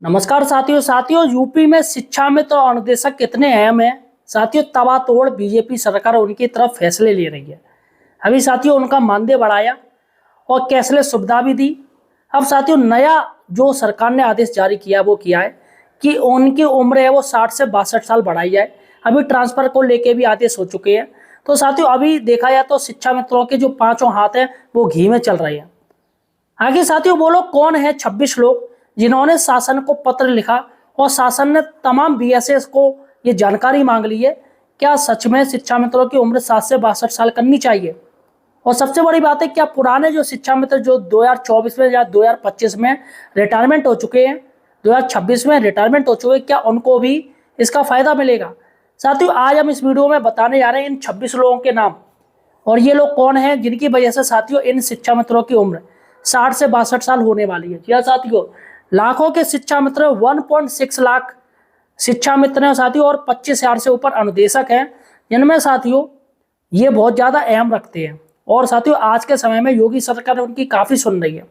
नमस्कार साथियों यूपी में शिक्षा में तो अनुदेशक कितने अहम हैं। साथियों तबातोड़ बीजेपी सरकार उनकी तरफ फैसले ले रही है। अभी साथियों उनका मानदेय बढ़ाया और कैशलेस सुविधा भी दी। अब साथियों नया जो सरकार ने आदेश जारी किया वो किया है कि उनकी उम्र है वो 60 से 62 साल बढ़ाई जाए। अभी ट्रांसफर को लेके भी आदेश हो चुके हैं। तो साथियों अभी देखा जाए तो शिक्षा मित्रों के जो पांचों हाथ हैं वो घी में चल रहे हैं। आगे साथियों वो लोग कौन है 26 लोग जिन्होंने शासन को पत्र लिखा और शासन ने तमाम बीएसएस को ये जानकारी मांग ली है क्या सच में शिक्षा मित्रों की उम्र 60 से 62 साल करनी चाहिए। और सबसे बड़ी बात है क्या पुराने जो शिक्षा मित्र जो 2024 में या 2025 में रिटायरमेंट हो चुके हैं 2026 में रिटायरमेंट हो चुके हैं क्या उनको भी इसका फायदा मिलेगा। साथियों आज हम इस वीडियो में बताने जा रहे हैं इन 26 लोगों के नाम और ये लोग कौन हैं जिनकी वजह से साथियों इन शिक्षा मित्रों की उम्र 60 से 62 साल होने वाली है। जी हाँ साथियों लाखों के शिक्षा मित्र 1.6 लाख शिक्षा मित्र हैं साथियों और 25,000 से ऊपर अनुदेशक हैं जिनमें साथियों ये बहुत ज़्यादा अहम रखते हैं और साथियों आज के समय में योगी सरकार उनकी काफ़ी सुन रही है।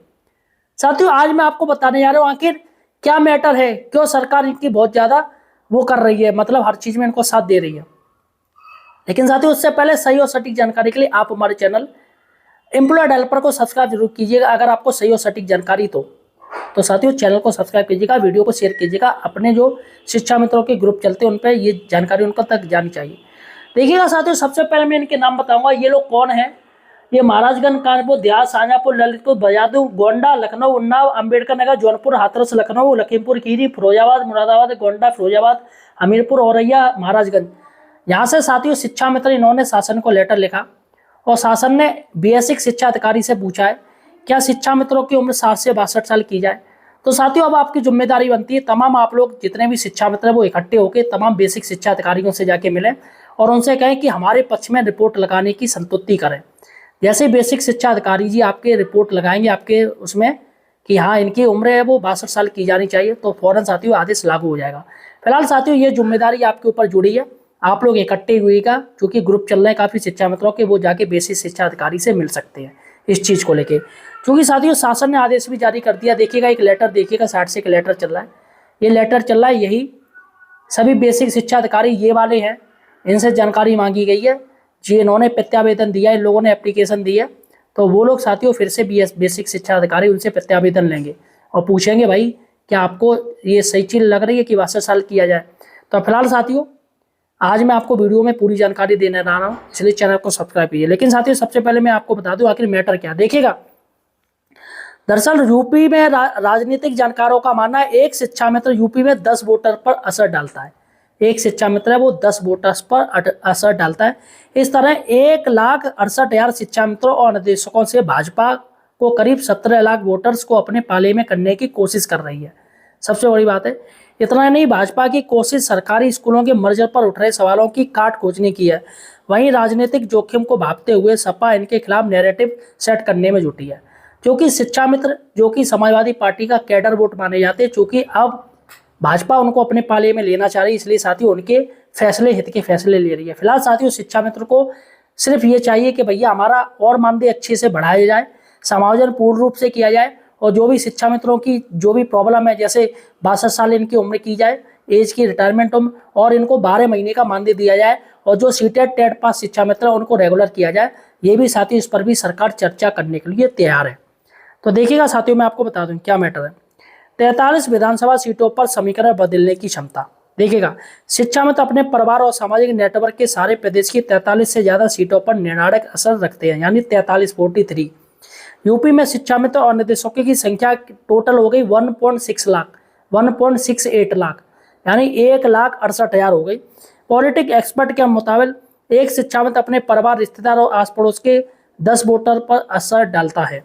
साथियों आज मैं आपको बताने जा रहा हूँ आखिर क्या मैटर है क्यों सरकार इनकी बहुत ज़्यादा वो कर रही है मतलब हर चीज़ में इनको साथ दे रही है। लेकिन साथियों उससे पहले सही और सटीक जानकारी के लिए आप हमारे चैनल एम्प्लॉय डेवलपर को सब्सक्राइब जरूर कीजिएगा। अगर आपको सही और सटीक जानकारी तो साथियों चैनल को सब्सक्राइब कीजिएगा, वीडियो को शेयर कीजिएगा। अपने जो शिक्षा मित्रों के ग्रुप चलते हैं उन पर ये जानकारी उनका तक जानी चाहिए। देखिएगा साथियों सबसे पहले मैं इनके नाम बताऊंगा। ये लोग कौन है। ये महाराजगंज, कानपुर, देहात, शाहजहाँपुर, ललितपुर, बजादू, गोंडा, लखनऊ, उन्नाव, अम्बेडकर नगर, जौनपुर, हाथरस, लखनऊ, लखीमपुर खीरी, फिरोजाबाद, मुरादाबाद, गोंडा, फिरोजाबाद, हमीरपुर, औरैया, महाराजगंज। यहाँ से साथियों शिक्षा मित्र इन्होंने शासन को लेटर लिखा और शासन ने बेसिक शिक्षा अधिकारी से पूछा है क्या शिक्षा मित्रों की उम्र 60 से 62 साल की जाए। तो साथियों अब आपकी जिम्मेदारी बनती है तमाम आप लोग जितने भी शिक्षा मित्र हैं वो इकट्ठे होकर तमाम बेसिक शिक्षा अधिकारियों से जाके मिलें और उनसे कहें कि हमारे पक्ष में रिपोर्ट लगाने की संतुष्टि करें। जैसे बेसिक शिक्षा अधिकारी जी आपके रिपोर्ट लगाएंगे आपके उसमें कि हाँ इनकी उम्र है वो 62 साल की जानी चाहिए तो फौरन साथियों आदेश लागू हो जाएगा। फिलहाल साथियों ये जिम्मेदारी आपके ऊपर जुड़ी है। आप लोग इकट्ठे हुएगा क्योंकि ग्रुप चल रहे हैं काफ़ी शिक्षा मित्रों के वो जाके बेसिक शिक्षा अधिकारी से मिल सकते हैं इस चीज़ को लेके क्योंकि साथियों शासन ने आदेश भी जारी कर दिया। देखिएगा एक लेटर देखिएगा 60 से एक लेटर चल रहा है। ये लेटर चल रहा है यही सभी बेसिक शिक्षा अधिकारी ये वाले हैं इनसे जानकारी मांगी गई है जी इन्होंने प्रत्यावेदन दिया इन लोगों ने एप्लीकेशन दी है तो वो लोग साथियों फिर से बेसिक शिक्षा अधिकारी उनसे प्रत्यावेदन लेंगे और पूछेंगे भाई क्या आपको ये सही चीज़ लग रही है कि 62 साल किया जाए। तो फिलहाल साथियों आज मैं आपको वीडियो में पूरी जानकारी देने रहा हूँ इसलिए चैनल को सब्सक्राइब कीजिए। लेकिन साथियों सबसे पहले मैं आपको बता दूं आखिर मैटर क्या। देखिएगा दरअसल यूपी में राजनीतिक जानकारों का मानना है एक शिक्षा मित्र यूपी में 10 वोटर पर असर डालता है। एक शिक्षा मित्र है वो 10 वोटर्स पर असर डालता है। इस तरह 1,68,000 शिक्षा मित्रों और निदेशकों से भाजपा को करीब 17 लाख वोटर्स को अपने पाले में करने की कोशिश कर रही है। सबसे बड़ी बात है इतना नहीं भाजपा की कोशिश सरकारी स्कूलों के मर्जर पर उठ रहे सवालों की काट खोजने की है। वहीं राजनीतिक जोखिम को भांपते हुए सपा इनके खिलाफ नैरेटिव सेट करने में जुटी है क्योंकि शिक्षा मित्र जो कि समाजवादी पार्टी का कैडर वोट माने जाते हैं चूंकि अब भाजपा उनको अपने पाले में लेना चाह रही है इसलिए साथियों उनके फैसले हित के फैसले ले रही है। फिलहाल साथियों शिक्षा मित्र को सिर्फ ये चाहिए कि भैया हमारा और मानदेय अच्छे से बढ़ाया जाए, समायोजन पूर्ण रूप से किया जाए और जो भी शिक्षा मित्रों की जो भी प्रॉब्लम है जैसे 62 साल इनकी उम्र की जाए एज की रिटायरमेंट उम्र और इनको 12 महीने का मानदेय दिया जाए और जो सीटेट टेट पास शिक्षा मित्र उनको रेगुलर किया जाए। ये भी साथियों इस पर भी सरकार चर्चा करने के लिए तैयार है। तो देखिएगा साथियों मैं आपको बता दूं क्या मैटर है। 43 विधानसभा सीटों पर समीकरण बदलने की क्षमता। देखिएगा शिक्षा मित्र अपने परिवार और सामाजिक नेटवर्क के सारे प्रदेश की 43 से ज्यादा सीटों पर निर्णायक असर रखते हैं यानी 43 यूपी में शिक्षा मित्र और निदेशकों की संख्या टोटल हो गई 1.6 लाख 1.68 लाख यानी 1,68,000 हो गई। पॉलिटिक एक्सपर्ट के मुताबिक एक शिक्षा मित्र अपने परिवार रिश्तेदार और आस पड़ोस के 10 वोटर पर असर डालता है।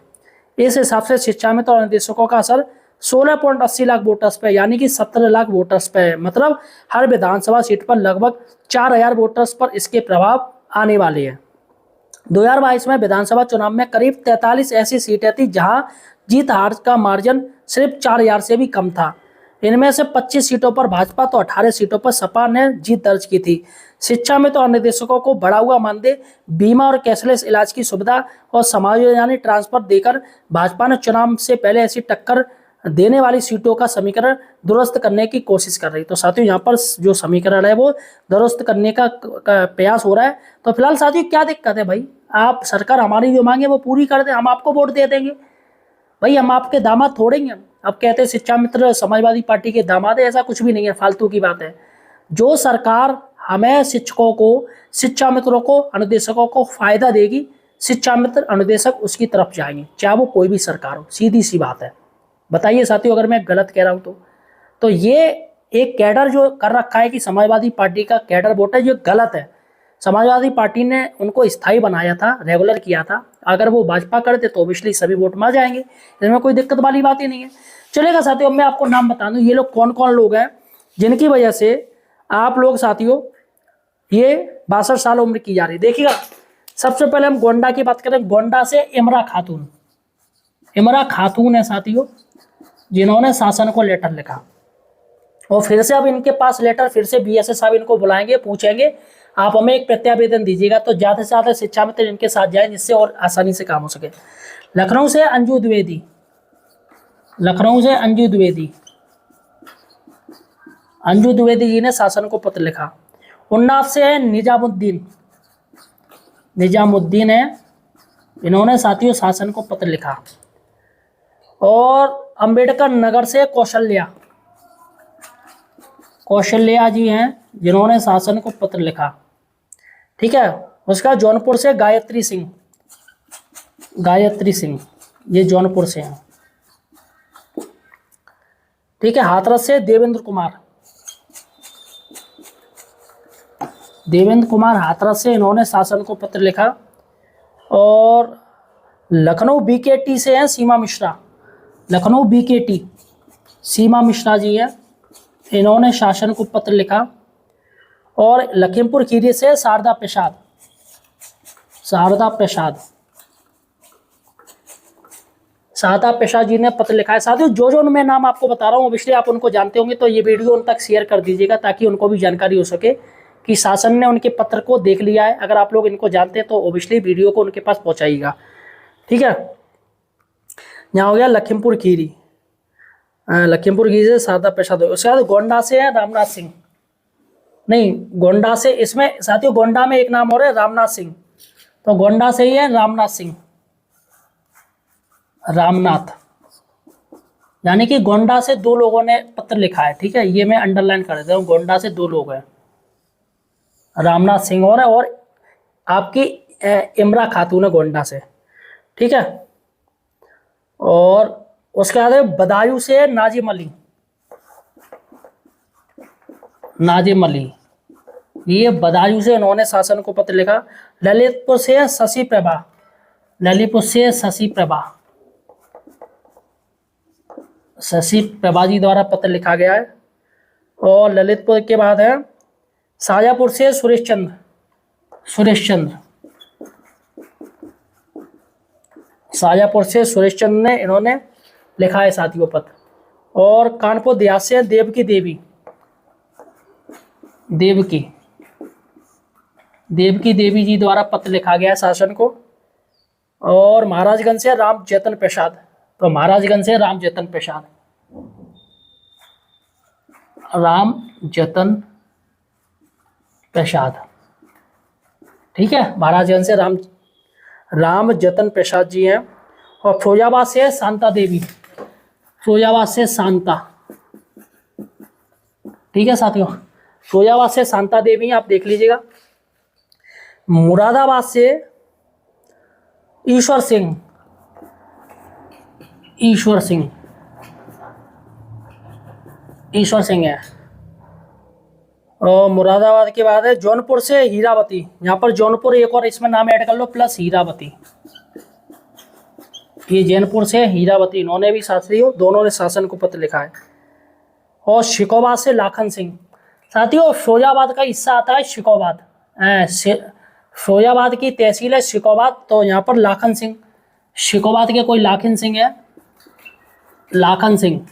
इस हिसाब से शिक्षा मित्र और निदेशकों का असर 16.80 लाख वोटर्स पे यानी कि 17 लाख वोटर्स पे है। मतलब हर विधानसभा सीट पर लगभग 4,000 वोटर्स पर इसके प्रभाव आने वाले हैं। 2022 में विधानसभा चुनाव में करीब 43 ऐसी सीटें थी जहां जीत हार का मार्जिन सिर्फ 4,000 से भी कम था। इनमें से 25 सीटों पर भाजपा तो 18 सीटों पर सपा ने जीत दर्ज की थी। शिक्षा में तो अन्य निदेशकों को बढ़ा हुआ मानदेय, बीमा और कैशलेस इलाज की सुविधा और समायोजन यानी ट्रांसफर देकर भाजपा ने चुनाव से पहले ऐसी टक्कर देने वाली सीटों का समीकरण दुरुस्त करने की कोशिश कर रही। तो साथियों यहाँ पर जो समीकरण है वो दुरुस्त करने का प्रयास हो रहा है। तो फिलहाल साथियों क्या दिक्कत है भाई, आप सरकार हमारी जो मांगे वो पूरी कर दे, हम आपको वोट दे देंगे भाई, हम आपके दामाद थोड़े ही हैं। अब कहते हैं शिक्षा मित्र समाजवादी पार्टी के दामाद है, ऐसा कुछ भी नहीं है, फालतू की बात है। जो सरकार हमें शिक्षकों को, शिक्षा मित्रों को, अनुदेशकों को फायदा देगी, शिक्षा मित्र अनुदेशक उसकी तरफ जाएंगे, चाहे वो कोई भी सरकार हो, सीधी सी बात है। बताइए साथियों अगर मैं गलत कह रहा हूं तो ये एक कैडर जो कर रखा है कि समाजवादी पार्टी का कैडर वोट है, ये गलत है। समाजवादी पार्टी ने उनको स्थायी बनाया था, रेगुलर किया था, अगर वो भाजपा करते तो ऑब्वियसली सभी वोट मार जाएंगे, इसमें कोई दिक्कत वाली बात ही नहीं है। चलेगा साथियों, अब मैं आपको नाम बता दूं ये लोग कौन कौन लोग हैं जिनकी वजह से आप लोग साथियों ये 62 साल उम्र की जा रही। देखिएगा सबसे पहले हम गोंडा की बात करें, गोंडा से इमरा खातून, इमरा खातून है साथियों जिन्होंने शासन को लेटर लिखा, और फिर से अब इनके पास लेटर, फिर से बीएसएस साहब इनको बुलाएंगे, पूछेंगे आप हमें एक प्रत्यावेदन दीजिएगा, तो ज़्यादा से ज़्यादा शिक्षा मित्र इनके साथ जाए जिससे और आसानी से काम हो सके। लखनऊ से अंजू द्विवेदी, लखनऊ से अंजू द्विवेदी, अंजू द्विवेदी जी ने शासन को पत्र लिखा। उन्नाव से है निजामुद्दीन, निजामुद्दीन है, इन्होंने साथियों शासन को पत्र लिखा। और अंबेडकर नगर से कौशल्या, कौशल्या जी हैं जिन्होंने शासन को पत्र लिखा, ठीक है। उसका जौनपुर से गायत्री सिंह, गायत्री सिंह ये जौनपुर से हैं, ठीक है। हाथरस से देवेंद्र कुमार, देवेंद्र कुमार हाथरस से, इन्होंने शासन को पत्र लिखा। और लखनऊ बीकेटी से हैं सीमा मिश्रा, लखनऊ बीकेटी सीमा मिश्रा जी हैं, इन्होंने शासन को पत्र लिखा। और लखीमपुर खीरी से शारदा प्रसाद, शारदा प्रसाद, शारदा प्रसाद जी ने पत्र लिखा है। साथियों जो मैं नाम आपको बता रहा हूँ ऑब्वियसली आप उनको जानते होंगे, तो ये वीडियो उन तक शेयर कर दीजिएगा ताकि उनको भी जानकारी हो सके कि शासन ने उनके पत्र को देख लिया है। अगर आप लोग इनको जानते हैं तो ऑब्वियसली वीडियो को उनके पास पहुँचाइएगा, ठीक है। यहाँ हो गया लखीमपुर खीरी, लखीमपुर खीरी से शारदा प्रसाद। उसके बाद गोंडा से है रामनाथ सिंह, नहीं गोंडा से, इसमें साथियों गोंडा में एक नाम और है रामनाथ सिंह, तो गोंडा से ही है रामनाथ सिंह, रामनाथ, यानी कि गोंडा से दो लोगों ने पत्र लिखा है, ठीक है। ये मैं अंडरलाइन कर देता हूँ, गोंडा से दो लोग हैं, रामनाथ सिंह और आपकी इमरा खातून है गोंडा से, ठीक है। और उसके बाद बदायूं से नाजिम अली, नाजिम अली ये बदायूं से, इन्होंने शासन को पत्र लिखा। ललितपुर से शशि प्रभा, ललितपुर से शशि प्रभा, शशि प्रभा जी द्वारा पत्र लिखा गया है। और ललितपुर के बाद है शाजापुर से सुरेश चंद्र, सुरेश चंद्र, शाजापुर से सुरेश चंद्र ने इन्होंने लिखा है साथियों पत्र। और कानपुर देहात से देवकी देवी, देवकी, देवकी देवी जी द्वारा पत्र लिखा गया है शासन को। और महाराजगंज से राम जतन प्रसाद, तो महाराजगंज से राम जतन प्रसाद, राम जतन प्रसाद, ठीक है। महाराजगंज से राम जतन प्रसाद जी हैं। और फिरोजाबाद से शांता देवी, फिरोजाबाद से शांता, ठीक है साथियों, फिरोजाबाद से शांता देवी आप देख लीजिएगा। मुरादाबाद से ईश्वर सिंह, ईश्वर सिंह, ईश्वर सिंह है। और मुरादाबाद के बाद है जौनपुर से हीरावती, यहाँ पर जौनपुर एक और इसमें नाम ऐड कर लो प्लस हीरावती, ये जैनपुर से हीरावती, इन्होंने भी साथियों दोनों ने शासन को पत्र लिखा है। और शिकोबाद से लाखन सिंह, साथियों फिरोजाबाद का हिस्सा आता है शिकोबाद, फिरोजाबाद की तहसील है शिकोबाद, तो यहाँ पर लाखन सिंह, शिकोबाद के कोई लाखन सिंह है, लाखन सिंह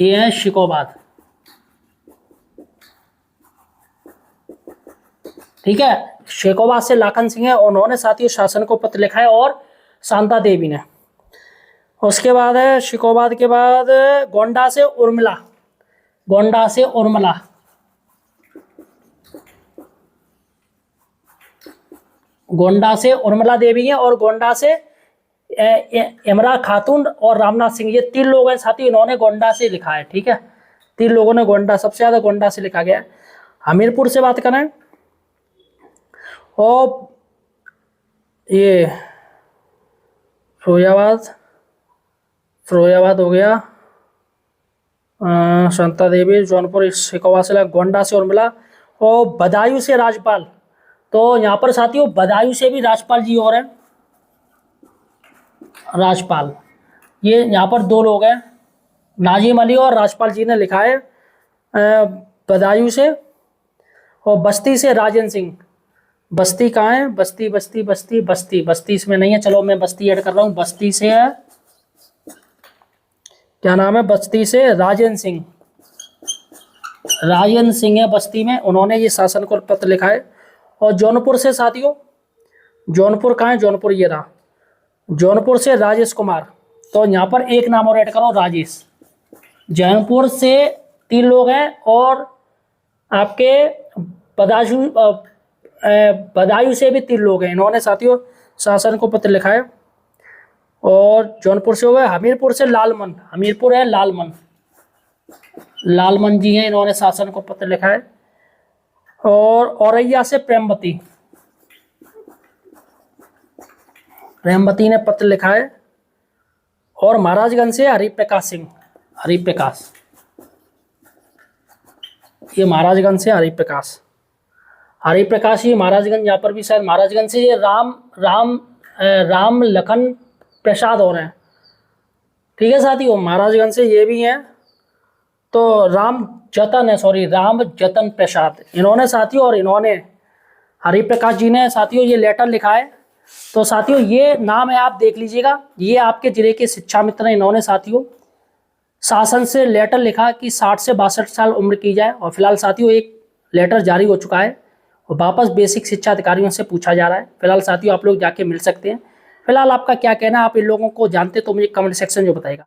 ये है शिकोबाद, ठीक है। शेकोबाद से लाखन सिंह है, उन्होंने साथियों शासन को पत्र लिखा है। और शांता देवी ने। उसके बाद है शिकोबाद के बाद गोंडा से उर्मिला, गोंडा से उर्मिला, गोंडा से उर्मिला देवी है, और गोंडा से इमरा खातून और रामनाथ सिंह, ये 3 लोग हैं साथी, इन्होंने गोंडा से लिखा है। ठीक है, 3 लोगों ने गोंडा, सबसे ज़्यादा गोंडा से लिखा गया है। हमीरपुर से बात करें और ये फिरोजाबाद, फिरोजाबाद हो गया, शांता देवी, जौनपुर, शिकोवा से गोंडा से उर्मिला, और बदायूं से राजपाल। तो यहाँ पर साथियों बदायूं से भी राजपाल जी और हैं, राजपाल, ये यहाँ पर 2 लोग हैं, नाजिम अली और राजपाल जी ने लिखा है बदायूं से। और बस्ती से राजेंद्र सिंह, बस्ती कहाँ है, बस्ती बस्ती बस्ती बस्ती, बस्ती इसमें नहीं है, चलो मैं बस्ती ऐड कर रहा हूँ, बस्ती से है, क्या नाम है, बस्ती से राजेंद्र सिंह, राजेंद्र सिंह है बस्ती में, उन्होंने ये शासन को पत्र लिखा है। और जौनपुर से साथियों, जौनपुर कहाँ है, जौनपुर ये रहा, जौनपुर से राजेश कुमार। तो यहाँ पर एक नाम और ऐड करो, राजेश। जौनपुर से 3 लोग हैं, और आपके बदायूं से भी 3 लोग हैं, इन्होंने साथियों शासन को पत्र लिखा है। और जौनपुर से हो गए, हमीरपुर से लालमन, हमीरपुर है लालमन, लालमन जी हैं, इन्होंने शासन को पत्र लिखा है। और औरैया से प्रेमवती, प्रेमवती ने पत्र लिखा है। और महाराजगंज से हरिप्रकाश सिंह, हरिप्रकाश, ये महाराजगंज से हरिप्रकाश, हरिप्रकाश ही महाराजगंज, यहाँ पर भी शायद महाराजगंज से ये राम लखन प्रसाद हो रहे हैं। ठीक है साथियों, महाराजगंज से ये भी हैं। तो राम जतन प्रसाद, इन्होंने साथियों, और इन्होंने हरिप्रकाश जी ने साथियों ये लेटर लिखा है। तो साथियों ये नाम है, आप देख लीजिएगा, ये आपके जिले के शिक्षा मित्र हैं, इन्होंने साथियों शासन से लेटर लिखा कि 60 से 62 साल उम्र की जाए। और फिलहाल साथियों एक लेटर जारी हो चुका है और वापस बेसिक शिक्षा अधिकारियों से पूछा जा रहा है। फिलहाल साथियों आप लोग जाके मिल सकते हैं। फिलहाल आपका क्या कहना है, आप इन लोगों को जानते तो मुझे कमेंट सेक्शन में बताइएगा।